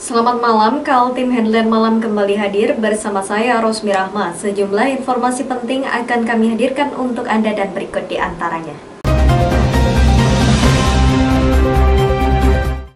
Selamat malam, Kaltim Headline Malam kembali hadir bersama saya Rosmi Rahma. Sejumlah informasi penting akan kami hadirkan untuk Anda dan berikut di antaranya.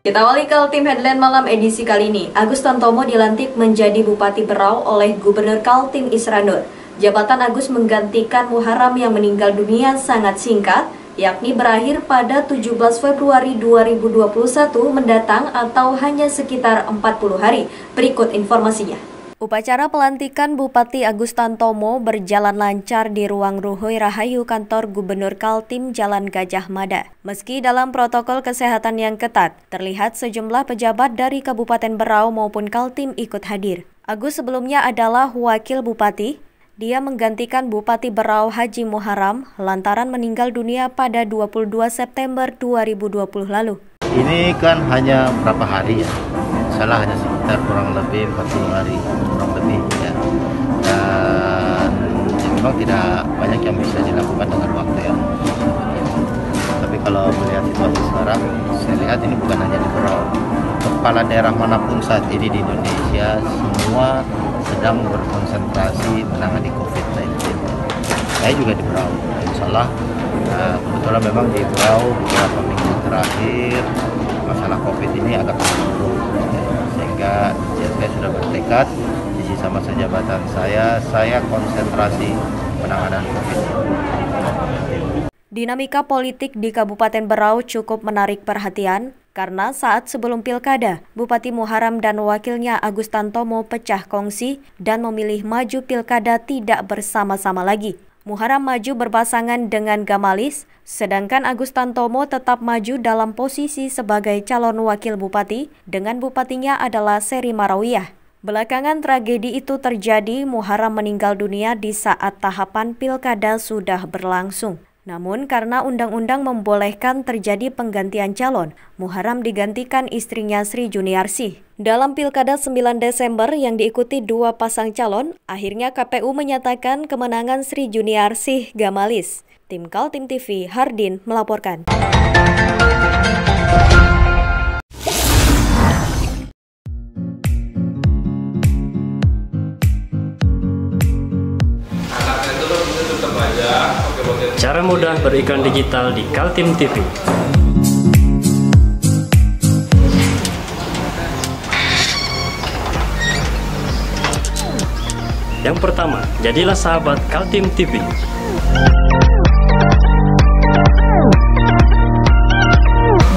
Kita awali Kaltim Headline Malam edisi kali ini. Agus Tantomo dilantik menjadi Bupati Berau oleh Gubernur Kaltim Isra Nur. Jabatan Agus menggantikan Muharram yang meninggal dunia sangat singkat, yakni berakhir pada 17 Februari 2021 mendatang atau hanya sekitar 40 hari. Berikut informasinya. Upacara pelantikan Bupati Agus Tantomo berjalan lancar di ruang Ruhoy Rahayu kantor Gubernur Kaltim Jalan Gajah Mada. Meski dalam protokol kesehatan yang ketat, terlihat sejumlah pejabat dari Kabupaten Berau maupun Kaltim ikut hadir. Agus sebelumnya adalah wakil bupati. Dia menggantikan Bupati Berau Haji Muharram lantaran meninggal dunia pada 22 September 2020 lalu. Ini kan hanya berapa hari ya, salah hanya sekitar kurang lebih 40 hari, kurang lebih ya. Dan memang tidak banyak yang bisa dilakukan dengan waktu yang tapi kalau melihat situasi sekarang, saya lihat ini bukan hanya di Berau. Kepala daerah manapun saat ini di Indonesia semua sedang berkonsentrasi menangani COVID-19. Saya juga di Berau, insya Allah. Kebetulan memang di Berau beberapa minggu terakhir masalah COVID ini agak menurun, sehingga saya sudah bertekad di sisa masa jabatan saya konsentrasi penanganan COVID. Dinamika politik di Kabupaten Berau cukup menarik perhatian karena saat sebelum pilkada, Bupati Muharram dan wakilnya Agus Tantomo pecah kongsi dan memilih maju pilkada tidak bersama-sama lagi. Muharram maju berpasangan dengan Gamalis, sedangkan Agus Tantomo tetap maju dalam posisi sebagai calon wakil bupati dengan bupatinya adalah Seri Marawiyah. Belakangan tragedi itu terjadi, Muharram meninggal dunia di saat tahapan pilkada sudah berlangsung. Namun karena undang-undang membolehkan terjadi penggantian calon, Muharram digantikan istrinya Sri Juniarsih. Dalam pilkada 9 Desember yang diikuti dua pasang calon, akhirnya KPU menyatakan kemenangan Sri Juniarsih Gamalis. Tim Kaltim TV, Hardin melaporkan. Cara mudah beriklan digital di Kaltim TV. Yang pertama, jadilah sahabat Kaltim TV.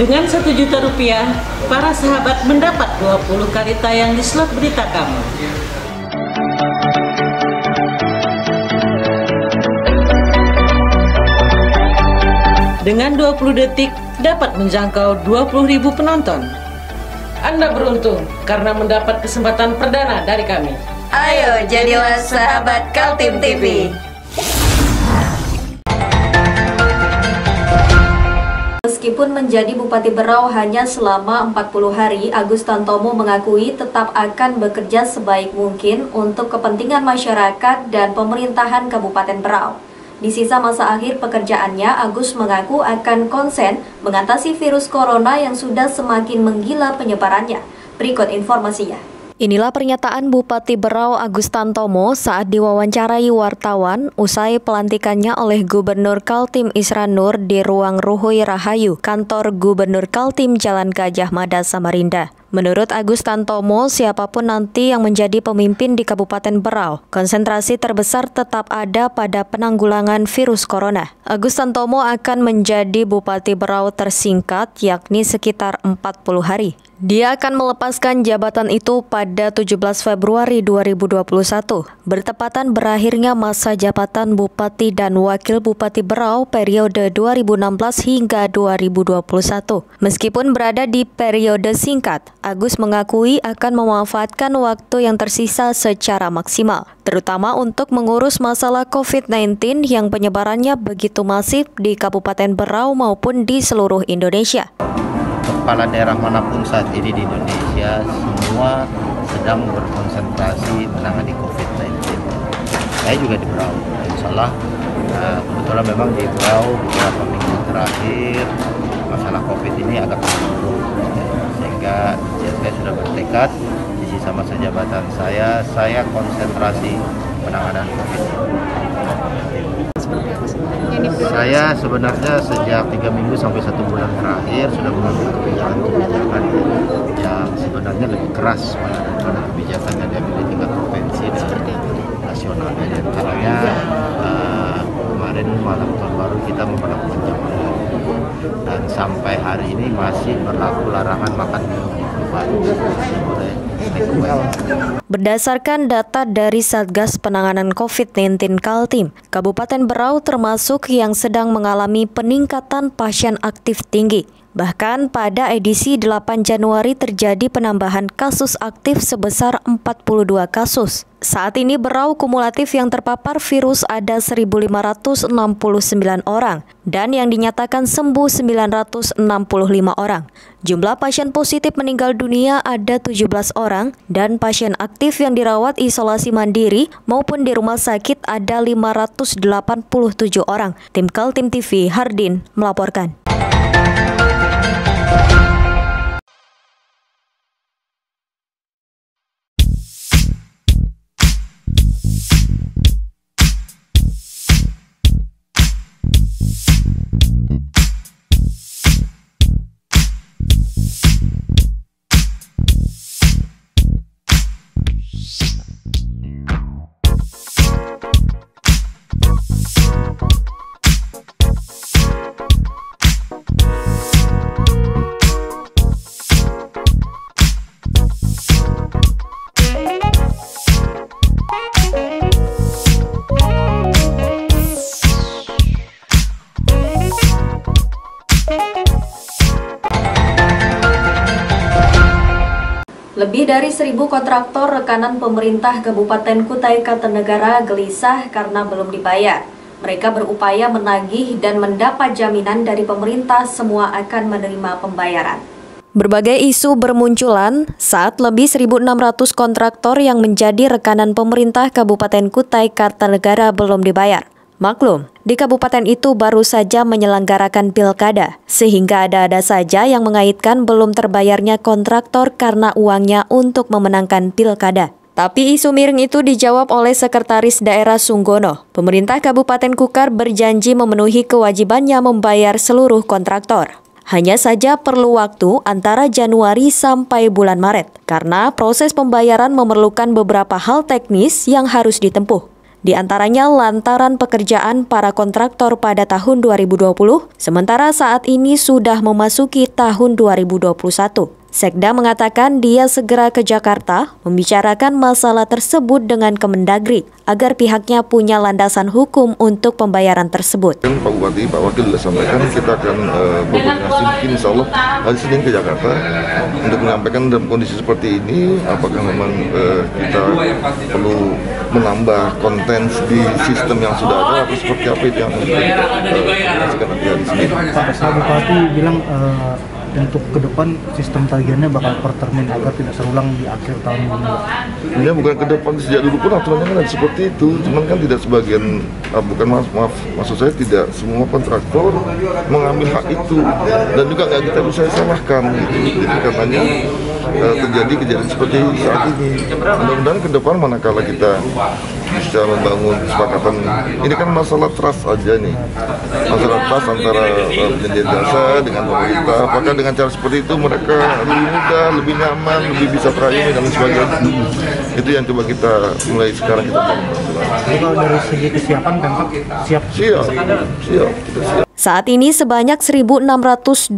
Dengan Rp1 juta, para sahabat mendapat 20 kali tayang di slot berita kamu. Dengan 20 detik dapat menjangkau 20.000 penonton. Anda beruntung karena mendapat kesempatan perdana dari kami. Ayo jadilah sahabat Kaltim TV. Meskipun menjadi Bupati Berau hanya selama 40 hari, Agus Tantomo mengakui tetap akan bekerja sebaik mungkin untuk kepentingan masyarakat dan pemerintahan Kabupaten Berau. Di sisa masa akhir pekerjaannya, Agus mengaku akan konsen mengatasi virus corona yang sudah semakin menggila penyebarannya. Berikut informasinya. Inilah pernyataan Bupati Berau Agus Tantomo saat diwawancarai wartawan usai pelantikannya oleh Gubernur Kaltim Isra Nur di ruang Ruhoy Rahayu, kantor Gubernur Kaltim Jalan Gajah Mada, Samarinda. Menurut Agus Tantomo, siapapun nanti yang menjadi pemimpin di Kabupaten Berau, konsentrasi terbesar tetap ada pada penanggulangan virus corona. Agus Tantomo akan menjadi Bupati Berau tersingkat, yakni sekitar 40 hari. Dia akan melepaskan jabatan itu pada 17 Februari 2021, bertepatan berakhirnya masa jabatan Bupati dan Wakil Bupati Berau periode 2016 hingga 2021. Meskipun berada di periode singkat, Agus mengakui akan memanfaatkan waktu yang tersisa secara maksimal, terutama untuk mengurus masalah COVID-19 yang penyebarannya begitu masif di Kabupaten Berau maupun di seluruh Indonesia. Kepala daerah manapun saat ini di Indonesia semua sedang berkonsentrasi menangani COVID-19. Saya juga di Berau, insya Allah. Kebetulan memang di Berau beberapa minggu terakhir masalah COVID ini agak menurun, sehingga saya sudah bertekad dekat. Sisa masa jabatan saya konsentrasi penanganan COVID. Saya sebenarnya sejak 3 minggu sampai 1 bulan terakhir sudah mengambil kebijakan yang sebenarnya lebih keras daripada kebijakan yang diambil di tingkat provinsi dan nasional. Di antaranya kemarin malam tahun baru kita memperlakukan jam malam, dan sampai hari ini masih berlaku larangan makan minum di tempat boleh. Berdasarkan data dari Satgas Penanganan COVID-19 Kaltim, Kabupaten Berau termasuk yang sedang mengalami peningkatan pasien aktif tinggi. Bahkan pada edisi 8 Januari terjadi penambahan kasus aktif sebesar 42 kasus. Saat ini Berau kumulatif yang terpapar virus ada 1.569 orang dan yang dinyatakan sembuh 965 orang. Jumlah pasien positif meninggal dunia ada 17 orang dan pasien aktif yang dirawat isolasi mandiri maupun di rumah sakit ada 587 orang. Tim Kaltim TV, Hardin melaporkan. Lebih dari 1.000 kontraktor rekanan pemerintah Kabupaten Kutai Kartanegara gelisah karena belum dibayar. Mereka berupaya menagih dan mendapat jaminan dari pemerintah semua akan menerima pembayaran. Berbagai isu bermunculan saat lebih 1.600 kontraktor yang menjadi rekanan pemerintah Kabupaten Kutai Kartanegara belum dibayar. Maklum, di kabupaten itu baru saja menyelenggarakan pilkada, sehingga ada-ada saja yang mengaitkan belum terbayarnya kontraktor karena uangnya untuk memenangkan pilkada. Tapi isu miring itu dijawab oleh Sekretaris Daerah Sunggono. Pemerintah Kabupaten Kukar berjanji memenuhi kewajibannya membayar seluruh kontraktor. Hanya saja perlu waktu antara Januari sampai bulan Maret, karena proses pembayaran memerlukan beberapa hal teknis yang harus ditempuh. Di antaranya lantaran pekerjaan para kontraktor pada tahun 2020, sementara saat ini sudah memasuki tahun 2021. Sekda mengatakan dia segera ke Jakarta membicarakan masalah tersebut dengan Kemendagri agar pihaknya punya landasan hukum untuk pembayaran tersebut. Pak Bupati, Pak Wakil sudah sampaikan kita akan berkoordinasi mungkin insya Allah hari Senin ke Jakarta untuk menyampaikan dalam kondisi seperti ini apakah memang kita perlu menambah konten di sistem yang sudah ada atau seperti apa itu yang kita koordinasikan nanti hari Senin. Pak Bupati bilang untuk ke depan sistem tagihannya bakal per termin agar tidak terulang di akhir tahun ini. Ini bukan ke depan, sejak dulu pun aturannya kan seperti itu. Cuman kan tidak sebagian, maksud saya tidak semua kontraktor mengambil hak itu dan juga nggak kita bisa salahkan gitu. Jadi katanya terjadi kejadian seperti saat ini. Mudah-mudahan ke depan manakala kita bisa membangun kesepakatan, ini kan masalah trust aja nih, masalah trust antara penyedia jasa dengan pemerintah. Apakah dengan cara seperti itu mereka lebih mudah, lebih nyaman, lebih bisa terayuni dan sebagainya. Itu yang coba kita mulai sekarang kita bangun. Jadi kalau dari segi kesiapan Pemkab siap. Saat ini sebanyak 1.624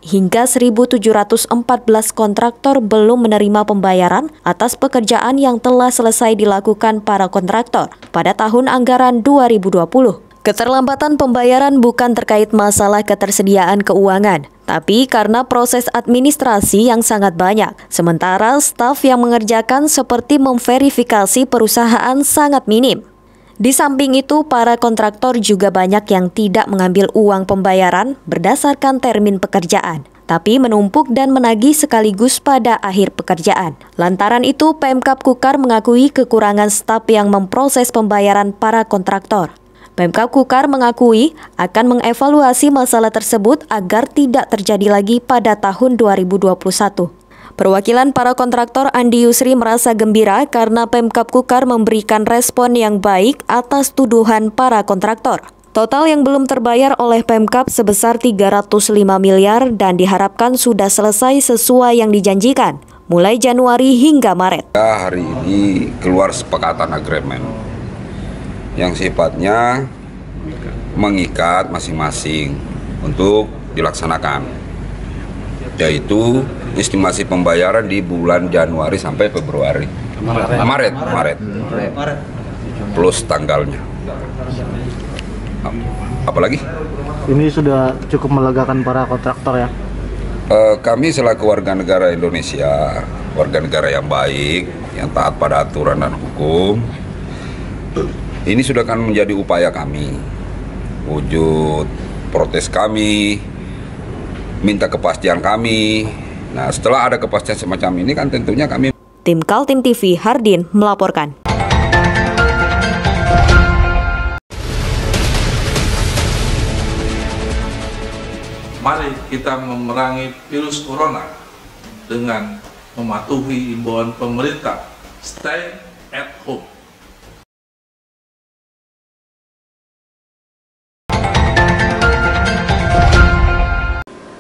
hingga 1.714 kontraktor belum menerima pembayaran atas pekerjaan yang telah selesai dilakukan para kontraktor pada tahun anggaran 2020. Keterlambatan pembayaran bukan terkait masalah ketersediaan keuangan, tapi karena proses administrasi yang sangat banyak. Sementara staf yang mengerjakan seperti memverifikasi perusahaan sangat minim. Di samping itu, para kontraktor juga banyak yang tidak mengambil uang pembayaran berdasarkan termin pekerjaan, tapi menumpuk dan menagih sekaligus pada akhir pekerjaan. Lantaran itu, Pemkab Kukar mengakui kekurangan staf yang memproses pembayaran para kontraktor. Pemkab Kukar mengakui akan mengevaluasi masalah tersebut agar tidak terjadi lagi pada tahun 2021. Perwakilan para kontraktor Andi Yusri merasa gembira karena Pemkab Kukar memberikan respon yang baik atas tuduhan para kontraktor. Total yang belum terbayar oleh Pemkab sebesar 305 miliar dan diharapkan sudah selesai sesuai yang dijanjikan, mulai Januari hingga Maret. Hari ini keluar sepakatan agreement yang sifatnya mengikat masing-masing untuk dilaksanakan, yaitu estimasi pembayaran di bulan Januari sampai Februari. Maret. Plus tanggalnya. Apalagi? Ini sudah cukup melegakan para kontraktor ya? Kami selaku warga negara Indonesia, warga negara yang baik, yang taat pada aturan dan hukum, ini sudah akan menjadi upaya kami, wujud protes kami, minta kepastian kami. Nah, setelah ada kepastian semacam ini kan tentunya kami. Tim Kaltim TV, Hardin melaporkan. Mari kita memerangi virus corona dengan mematuhi imbauan pemerintah. Stay at home.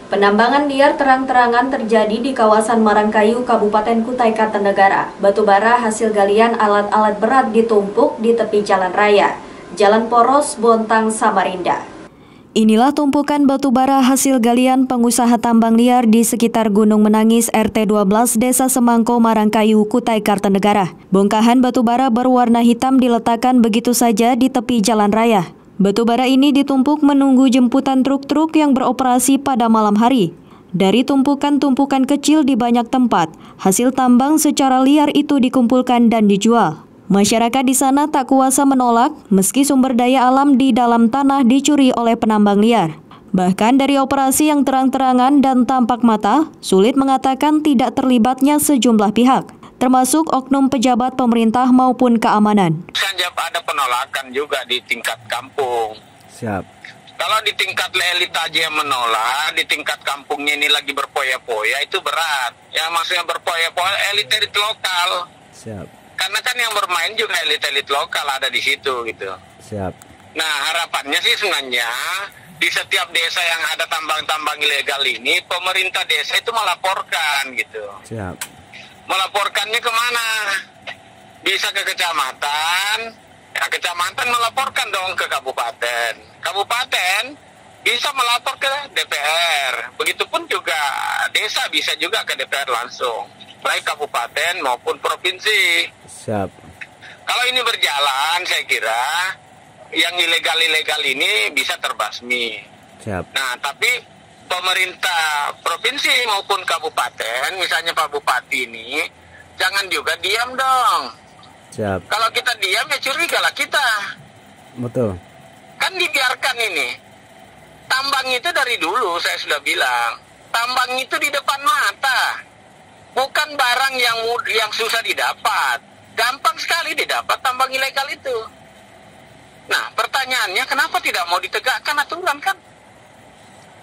Penambangan liar terang-terangan terjadi di kawasan Marangkayu, Kabupaten Kutai Kartanegara. Batu bara hasil galian alat-alat berat ditumpuk di tepi jalan raya, Jalan Poros, Bontang, Samarinda. Inilah tumpukan batu bara hasil galian pengusaha tambang liar di sekitar Gunung Menangis RT 12 Desa Semangko, Marangkayu, Kutai Kartanegara. Bongkahan batu bara berwarna hitam diletakkan begitu saja di tepi jalan raya. Batu bara ini ditumpuk menunggu jemputan truk-truk yang beroperasi pada malam hari. Dari tumpukan-tumpukan kecil di banyak tempat, hasil tambang secara liar itu dikumpulkan dan dijual. Masyarakat di sana tak kuasa menolak meski sumber daya alam di dalam tanah dicuri oleh penambang liar. Bahkan dari operasi yang terang-terangan dan tampak mata, sulit mengatakan tidak terlibatnya sejumlah pihak, termasuk oknum pejabat pemerintah maupun keamanan. Ada penolakan juga di tingkat kampung. Siap. Kalau di tingkat elit aja yang menolak, di tingkat kampungnya ini lagi berpoya-poya, itu berat. Ya maksudnya berpoya-poya elit-elit lokal. Siap. Karena kan yang bermain juga elit-elit lokal ada di situ gitu. Siap. Nah harapannya sih sebenarnya di setiap desa yang ada tambang-tambang ilegal ini, pemerintah desa itu melaporkan gitu. Siap. Melaporkannya kemana? Bisa ke kecamatan, ya kecamatan melaporkan dong ke kabupaten. Kabupaten bisa melapor ke DPR. Begitupun juga desa bisa juga ke DPR langsung, baik kabupaten maupun provinsi. Siap. Kalau ini berjalan, saya kira yang ilegal-ilegal ini bisa terbasmi. Siap. Nah, tapi pemerintah provinsi maupun kabupaten, misalnya Pak Bupati ini, jangan juga diam dong. Siap. Kalau kita diam ya curiga lah kita. Betul. Kan dibiarkan ini. Tambang itu dari dulu saya sudah bilang, tambang itu di depan mata. Bukan barang yang susah didapat. Gampang sekali didapat tambang ilegal itu. Nah, pertanyaannya kenapa tidak mau ditegakkan aturan kan?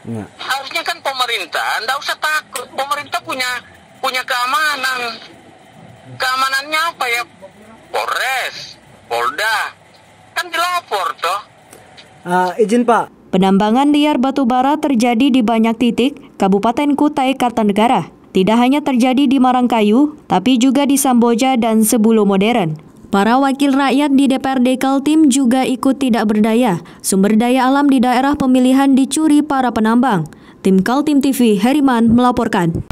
Ya. Harusnya kan pemerintah, enggak usah takut. Pemerintah punya keamanan. Keamanannya apa ya? Polres, Polda, kan dilapor toh. Izin Pak. Penambangan liar batu bara terjadi di banyak titik Kabupaten Kutai Kartanegara. Tidak hanya terjadi di Marangkayu, tapi juga di Samboja dan Sebulu Modern. Para wakil rakyat di DPRD Kaltim juga ikut tidak berdaya. Sumber daya alam di daerah pemilihan dicuri para penambang. Tim Kaltim TV, Heriman melaporkan.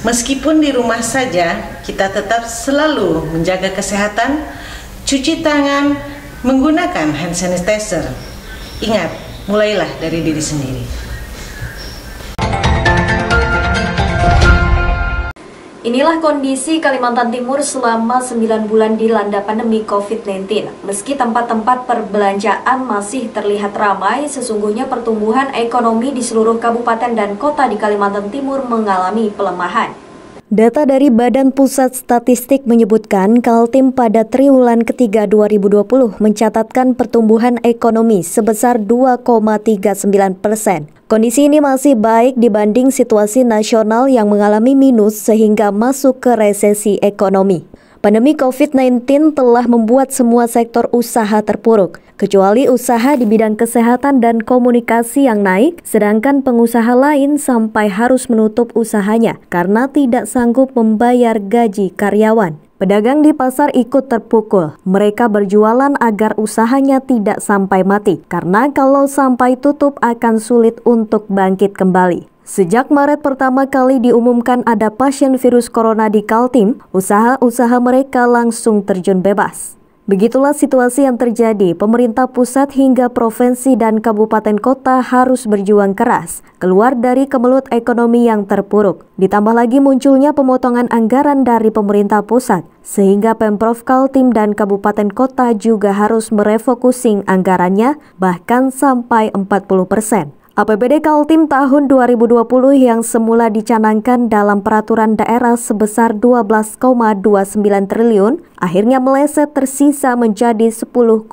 Meskipun di rumah saja, kita tetap selalu menjaga kesehatan, cuci tangan, menggunakan hand sanitizer. Ingat, mulailah dari diri sendiri. Inilah kondisi Kalimantan Timur selama 9 bulan dilanda pandemi COVID-19. Meski tempat-tempat perbelanjaan masih terlihat ramai, sesungguhnya pertumbuhan ekonomi di seluruh kabupaten dan kota di Kalimantan Timur mengalami pelemahan. Data dari Badan Pusat Statistik menyebutkan Kaltim pada triwulan ketiga 2020 mencatatkan pertumbuhan ekonomi sebesar 2,39%. Kondisi ini masih baik dibanding situasi nasional yang mengalami minus sehingga masuk ke resesi ekonomi. Pandemi COVID-19 telah membuat semua sektor usaha terpuruk, kecuali usaha di bidang kesehatan dan komunikasi yang naik, sedangkan pengusaha lain sampai harus menutup usahanya karena tidak sanggup membayar gaji karyawan. Pedagang di pasar ikut terpukul. Mereka berjualan agar usahanya tidak sampai mati, karena kalau sampai tutup akan sulit untuk bangkit kembali. Sejak Maret pertama kali diumumkan ada pasien virus corona di Kaltim, usaha-usaha mereka langsung terjun bebas. Begitulah situasi yang terjadi. Pemerintah pusat hingga provinsi dan kabupaten kota harus berjuang keras keluar dari kemelut ekonomi yang terpuruk. Ditambah lagi munculnya pemotongan anggaran dari pemerintah pusat, sehingga Pemprov Kaltim dan kabupaten kota juga harus merefocusing anggarannya bahkan sampai 40%. APBD Kaltim tahun 2020 yang semula dicanangkan dalam peraturan daerah sebesar 12,29 triliun, akhirnya meleset tersisa menjadi 10,38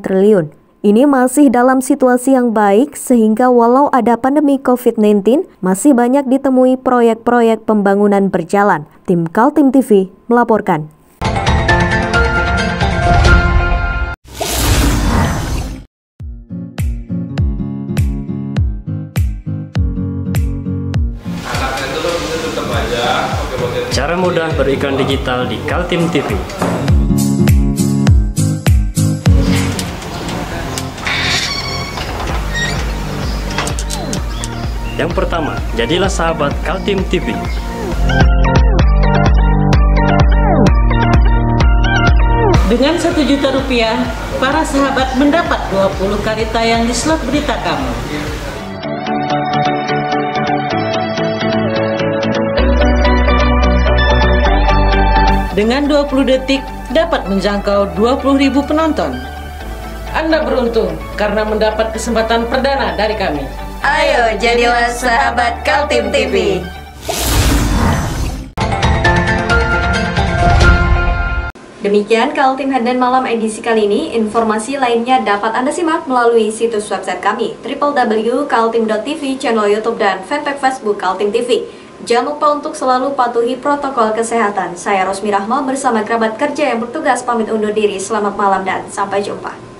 triliun. Ini masih dalam situasi yang baik sehingga walau ada pandemi COVID-19, masih banyak ditemui proyek-proyek pembangunan berjalan. Tim Kaltim TV melaporkan. Cara mudah beriklan digital di Kaltim TV. Yang pertama, jadilah sahabat Kaltim TV. Dengan Rp1.000.000, para sahabat mendapat 20 kali tayang di slot berita kamu. Dengan 20 detik dapat menjangkau 20.000 penonton. Anda beruntung karena mendapat kesempatan perdana dari kami. Ayo jadilah sahabat Kaltim TV. Demikian Kaltim Headline Malam edisi kali ini. Informasi lainnya dapat Anda simak melalui situs website kami www.kaltim.tv, channel YouTube dan fanpage Facebook Kaltim TV. Jangan lupa untuk selalu patuhi protokol kesehatan. Saya Rosmi Rahma bersama kerabat kerja yang bertugas pamit undur diri. Selamat malam dan sampai jumpa.